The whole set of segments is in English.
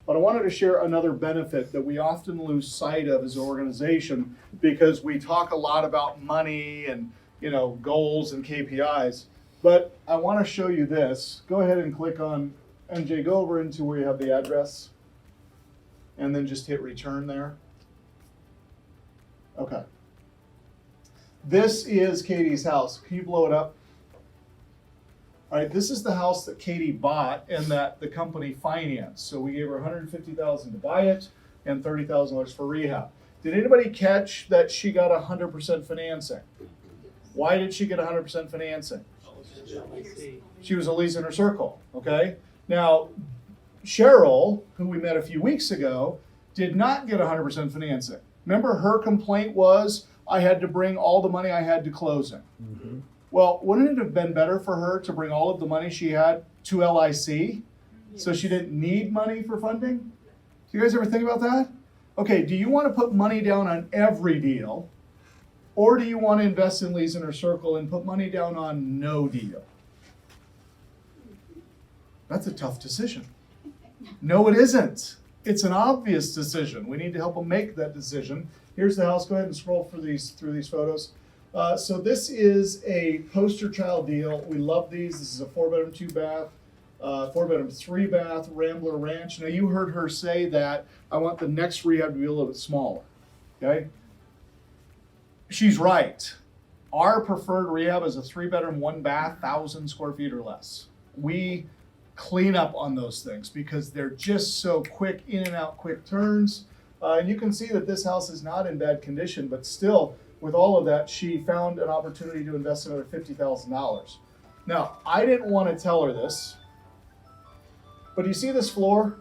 But I wanted to share another benefit that we often lose sight of as an organization because we talk a lot about money and goals and KPIs. But I want to show you this. Go ahead and click on MJ. Go over into where you have the address, and then just hit return there. Okay. This is Katie's house. Can you blow it up? All right, this is the house that Katie bought and that the company financed. So we gave her $150,000 to buy it and $30,000 for rehab. Did anybody catch that she got 100% financing? Why did she get 100% financing? She was a lease in her circle, okay? Now, Cheryl, who we met a few weeks ago, did not get 100% financing. Remember, her complaint was, I had to bring all the money I had to closing. Mm-hmm. Well, wouldn't it have been better for her to bring all of the money she had to LIC so she didn't need money for funding? Do you guys ever think about that? Okay, do you want to put money down on every deal, or do you want to invest in Lee's Inner Circle and put money down on no deal? That's a tough decision. No, it isn't. It's an obvious decision. We need to help them make that decision. Here's the house. Go ahead and scroll through these photos. So this is a poster child deal. We love these. This is a 4-bedroom, 2-bath, 4-bedroom, 3-bath Rambler Ranch. Now you heard her say that I want the next rehab to be a little bit smaller. Okay? She's right. Our preferred rehab is a 3-bedroom, 1-bath, 1,000 square feet or less. We clean up on those things because they're just so quick, in and out, quick turns. And you can see that this house is not in bad condition, but still, with all of that, she found an opportunity to invest another $50,000. Now, I didn't want to tell her this, but do you see this floor?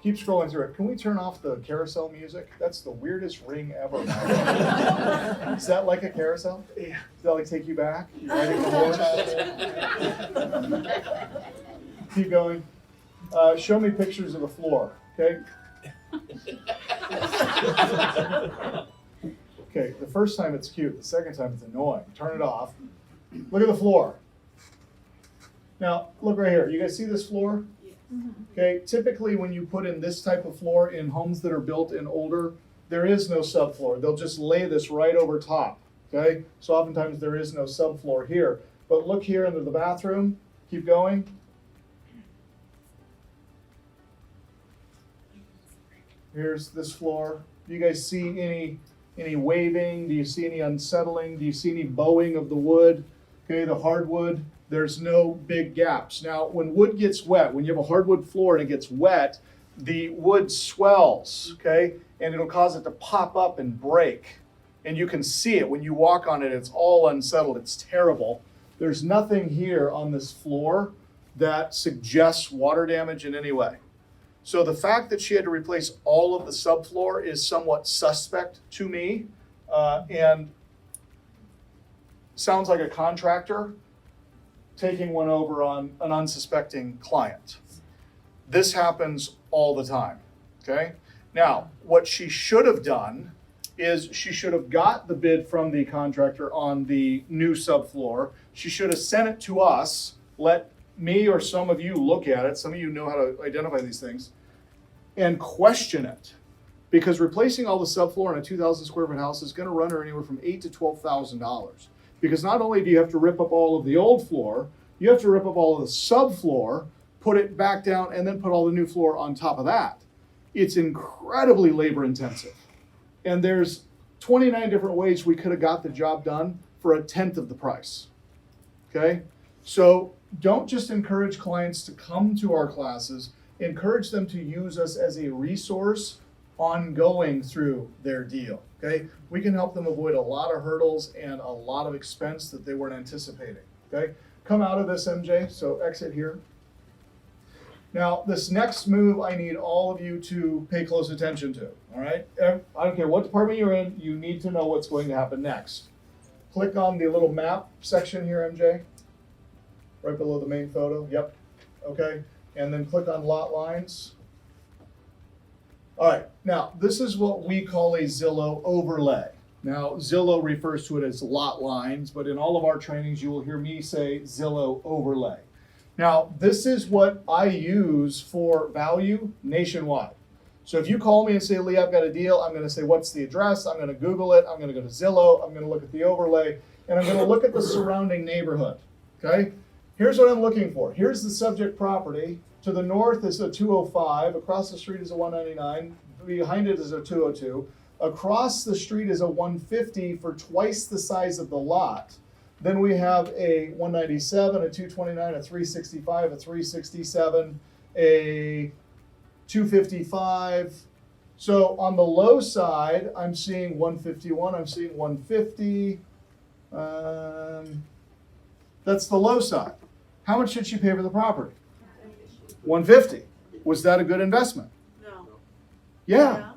Keep scrolling through it. Can we turn off the carousel music? That's the weirdest ring ever. Is that like a carousel? Yeah. Does that like take you back? You riding the horse? Keep going. Show me pictures of the floor, okay? Okay, the first time it's cute, the second time it's annoying. Turn it off. Look at the floor. Now, look right here. You guys see this floor? Okay, typically when you put in this type of floor in homes that are built in older, there is no subfloor. They'll just lay this right over top, okay? So oftentimes there is no subfloor here. But look here into the bathroom. Keep going. Here's this floor. Do you guys see any waving? Do you see any unsettling? Do you see any bowing of the wood? Okay, the hardwood, there's no big gaps. Now, when wood gets wet, when you have a hardwood floor and it gets wet, the wood swells, okay? And it'll cause it to pop up and break. And you can see it when you walk on it. It's all unsettled. It's terrible. There's nothing here on this floor that suggests water damage in any way. So the fact that she had to replace all of the subfloor is somewhat suspect to me, and sounds like a contractor taking one over on an unsuspecting client. This happens all the time, okay? Now, what she should have done is she should have got the bid from the contractor on the new subfloor. She should have sent it to us, let me or some of you look at it. Some of you know how to identify these things, and question it. Because replacing all the subfloor in a 2,000 square foot house is going to run her anywhere from $8,000 to $12,000. Because not only do you have to rip up all of the old floor, you have to rip up all of the subfloor, put it back down, and then put all the new floor on top of that. It's incredibly labor intensive. And there's 29 different ways we could have got the job done for 1/10 of the price. Okay? So don't just encourage clients to come to our classes, encourage them to use us as a resource ongoing through their deal, okay? We can help them avoid a lot of hurdles and a lot of expense that they weren't anticipating, okay? Come out of this, MJ, so exit here. Now, this next move, I need all of you to pay close attention to, all right? I don't care what department you're in, you need to know what's going to happen next. Click on the little map section here, MJ, right below the main photo, yep, okay? And then click on lot lines. All right, now this is what we call a Zillow overlay. Now Zillow refers to it as lot lines, but in all of our trainings you will hear me say Zillow overlay. Now, this is what I use for value nationwide. So if you call me and say, Lee, I've got a deal, I'm going to say, what's the address? I'm going to Google it. I'm going to go to Zillow. I'm going to look at the overlay. And I'm going to look at the surrounding neighborhood. Okay? Here's what I'm looking for. Here's the subject property. To the north is a 205. Across the street is a 199. Behind it is a 202. Across the street is a 150 for twice the size of the lot. Then we have a 197, a 229, a 365, a 367, a 255. So on the low side, I'm seeing 151, I'm seeing 150. That's the low side. How much did she pay for the property? 150. Was that a good investment? No. Yeah.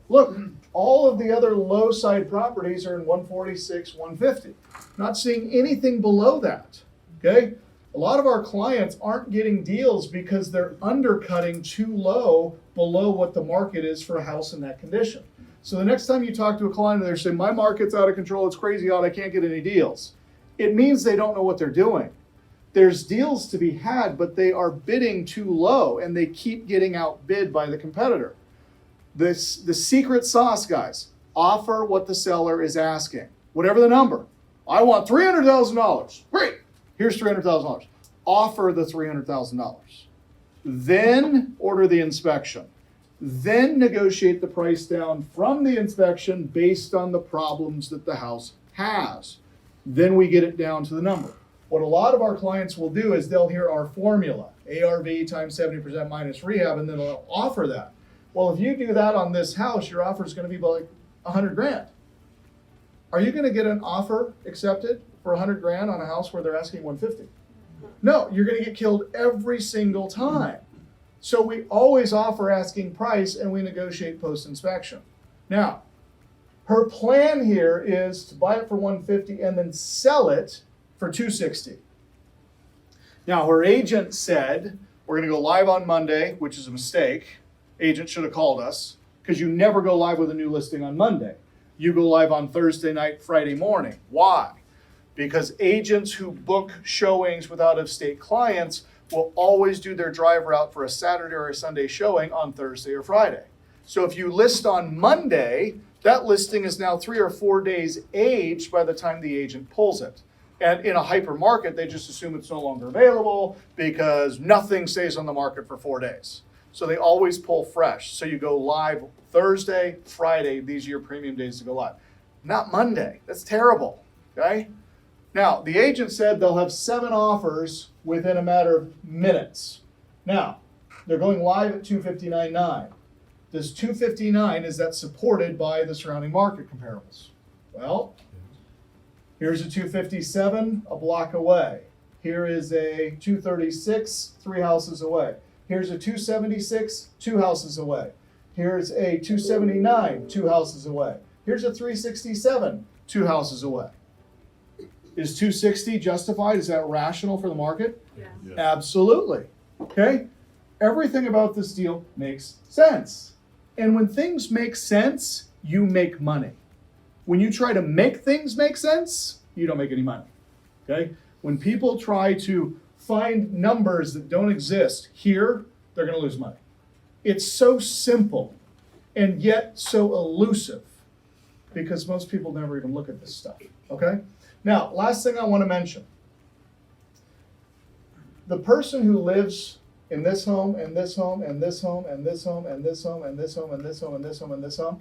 Look, all of the other low side properties are in 146, 150. Not seeing anything below that. Okay? A lot of our clients aren't getting deals because they're undercutting too low below what the market is for a house in that condition. So the next time you talk to a client and they're saying, my market's out of control, it's crazy out, I can't get any deals. It means they don't know what they're doing. There's deals to be had, but they are bidding too low and they keep getting outbid by the competitor. The secret sauce, guys, offer what the seller is asking. Whatever the number. I want $300,000. Great. Here's $300,000. Offer the $300,000. Then order the inspection. Then negotiate the price down from the inspection based on the problems that the house has. Then we get it down to the number. What a lot of our clients will do is they'll hear our formula, ARV times 70% minus rehab, and then they'll offer that. Well, if you do that on this house, your offer is going to be like $100,000. Are you going to get an offer accepted for $100,000 on a house where they're asking $150,000? No, you're going to get killed every single time. So we always offer asking price and we negotiate post-inspection. Now, her plan here is to buy it for $150,000 and then sell it for $260,000. Now, her agent said, we're going to go live on Monday, which is a mistake. Agent should have called us because you never go live with a new listing on Monday. You go live on Thursday night, Friday morning. Why? Because agents who book showings with out-of-state clients will always do their drive route for a Saturday or a Sunday showing on Thursday or Friday. So if you list on Monday, that listing is now 3 or 4 days aged by the time the agent pulls it. And in a hyper market, they just assume it's no longer available because nothing stays on the market for 4 days. So they always pull fresh. So you go live Thursday, Friday, these are your premium days to go live. Not Monday. That's terrible. Okay? Now, the agent said they'll have 7 offers within a matter of minutes. Now, they're going live at 259.9. Does 259, is that supported by the surrounding market comparables? Well, here's a 257, a block away. Here is a 236, 3 houses away. Here's a 276, 2 houses away. Here's a 279, 2 houses away. Here's a 367, 2 houses away. Is 260 justified? Is that rational for the market? Yes. Yes. Absolutely. Okay? Everything about this deal makes sense. And when things make sense, you make money. When you try to make things make sense, you don't make any money. Okay? When people try to find numbers that don't exist here, they're going to lose money. It's so simple and yet so elusive because most people never even look at this stuff. Okay? Now, last thing I want to mention. The person who lives in this home and this home and this home and this home and this home and this home and this home and this home and this home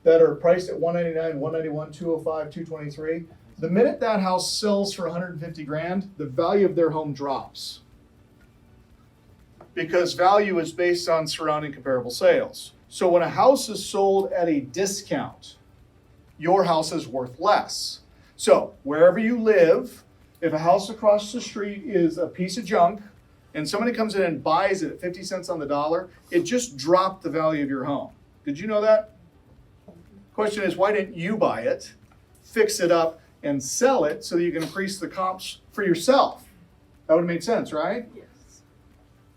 that are priced at 199, 191, 205, 223, the minute that house sells for 150 grand, the value of their home drops. Because value is based on surrounding comparable sales. So when a house is sold at a discount, your house is worth less. So wherever you live, if a house across the street is a piece of junk and somebody comes in and buys it at 50 cents on the dollar, it just dropped the value of your home. Did you know that? Question is, why didn't you buy it, fix it up, and sell it so that you can increase the comps for yourself? That would have made sense, right? Yes.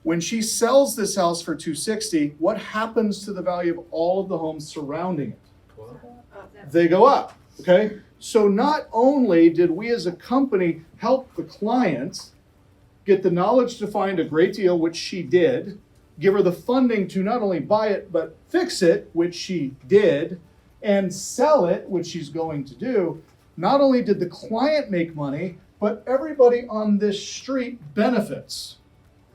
When she sells this house for $260, what happens to the value of all of the homes surrounding it? They go up, okay? So not only did we as a company help the client, get the knowledge to find a great deal, which she did, give her the funding to not only buy it, but fix it, which she did, and sell it, which she's going to do. Not only did the client make money, but everybody on this street benefits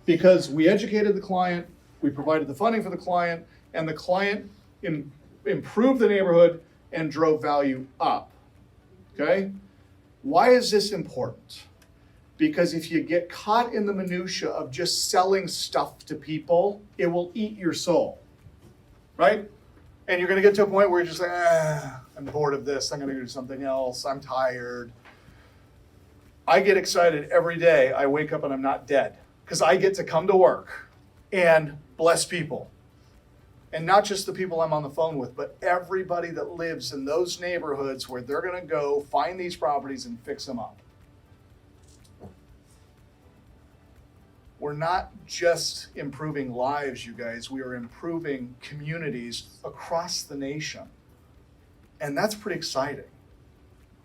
because we educated the client, we provided the funding for the client, and the client improved the neighborhood and drove value up. Okay? Why is this important? Because if you get caught in the minutia of just selling stuff to people, it will eat your soul, right? And you're going to get to a point where you're just like, I'm bored of this. I'm going to do something else. I'm tired. I get excited every day. I wake up and I'm not dead because I get to come to work and bless people. And not just the people I'm on the phone with, but everybody that lives in those neighborhoods where they're going to go find these properties and fix them up. We're not just improving lives, you guys. We are improving communities across the nation. And that's pretty exciting.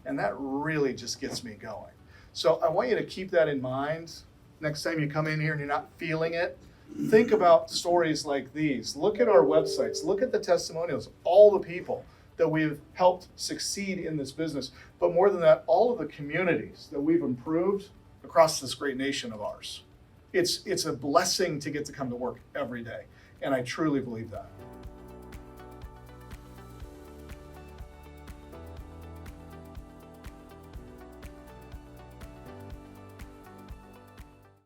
And that really just gets me going. So I want you to keep that in mind. Next time you come in here and you're not feeling it, think about stories like these. Look at our websites. Look at the testimonials of all the people that we've helped succeed in this business. But more than that, all of the communities that we've improved across this great nation of ours. It's a blessing to get to come to work every day. And I truly believe that.